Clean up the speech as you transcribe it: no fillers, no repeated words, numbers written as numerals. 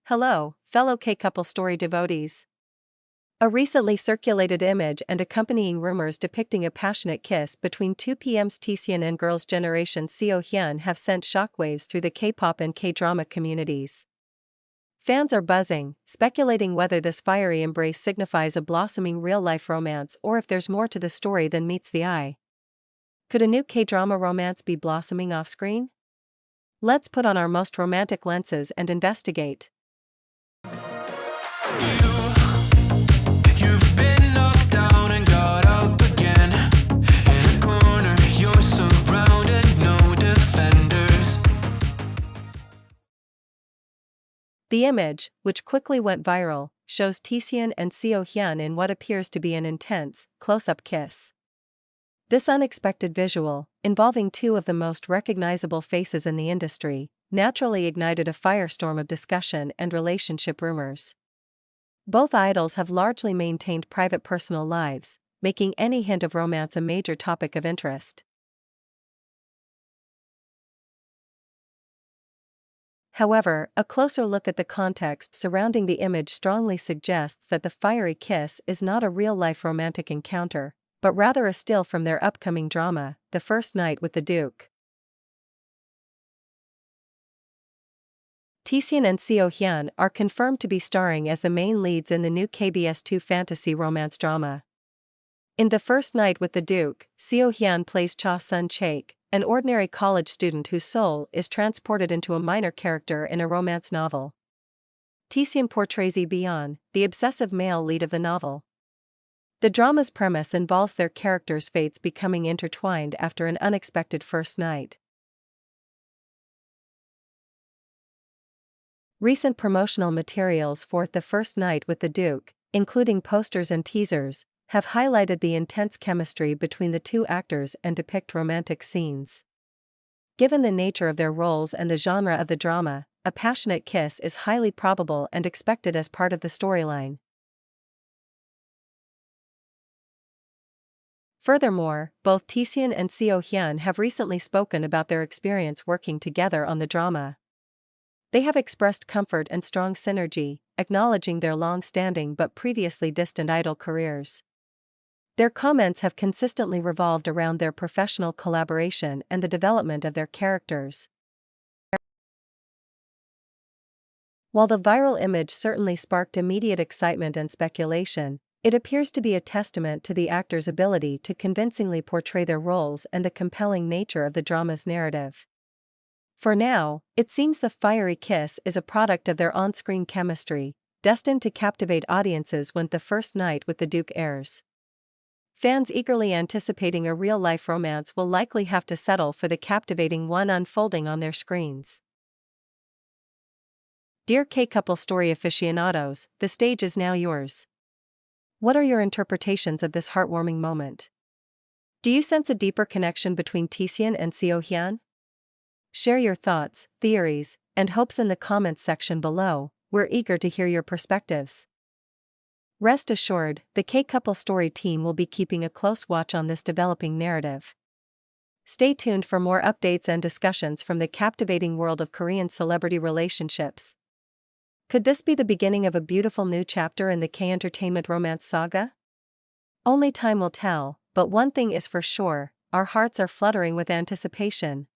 Hello, fellow K-couple story devotees. A recently circulated image and accompanying rumors depicting a passionate kiss between 2PM's Taecyeon and Girls' Generation Seohyun have sent shockwaves through the K-pop and K-drama communities. Fans are buzzing, speculating whether this fiery embrace signifies a blossoming real-life romance or if there's more to the story than meets the eye. Could a new K-drama romance be blossoming off-screen? Let's put on our most romantic lenses and investigate. You've been knocked down and got up again. In a corner, you're surrounded, no defenders. The image, which quickly went viral, shows Taecyeon and Seohyun in what appears to be an intense, close-up kiss. This unexpected visual, involving two of the most recognizable faces in the industry, naturally ignited a firestorm of discussion and relationship rumors. Both idols have largely maintained private personal lives, making any hint of romance a major topic of interest. However, a closer look at the context surrounding the image strongly suggests that the fiery kiss is not a real-life romantic encounter, but rather a still from their upcoming drama, The First Night with the Duke. Taecyeon and Seohyun are confirmed to be starring as the main leads in the new KBS2 fantasy romance drama. In The First Night with the Duke, Seohyun plays Cha Sun-chaek, an ordinary college student whose soul is transported into a minor character in a romance novel. Taecyeon portrays Yeon, the obsessive male lead of the novel. The drama's premise involves their characters' fates becoming intertwined after an unexpected first night. Recent promotional materials for The First Night with the Duke, including posters and teasers, have highlighted the intense chemistry between the two actors and depict romantic scenes. Given the nature of their roles and the genre of the drama, a passionate kiss is highly probable and expected as part of the storyline. Furthermore, both Taecyeon and Seohyun have recently spoken about their experience working together on the drama. They have expressed comfort and strong synergy, acknowledging their long-standing but previously distant idol careers. Their comments have consistently revolved around their professional collaboration and the development of their characters. While the viral image certainly sparked immediate excitement and speculation, it appears to be a testament to the actors' ability to convincingly portray their roles and the compelling nature of the drama's narrative. For now, it seems the fiery kiss is a product of their on-screen chemistry, destined to captivate audiences when The First Night with the Duke airs. Fans eagerly anticipating a real-life romance will likely have to settle for the captivating one unfolding on their screens. Dear K-couple story aficionados, the stage is now yours. What are your interpretations of this heartwarming moment? Do you sense a deeper connection between Taecyeon and Seohyun? Share your thoughts, theories, and hopes in the comments section below. We're eager to hear your perspectives. Rest assured, the K-couple story team will be keeping a close watch on this developing narrative. Stay tuned for more updates and discussions from the captivating world of Korean celebrity relationships. Could this be the beginning of a beautiful new chapter in the K-entertainment romance saga? Only time will tell, but one thing is for sure, our hearts are fluttering with anticipation.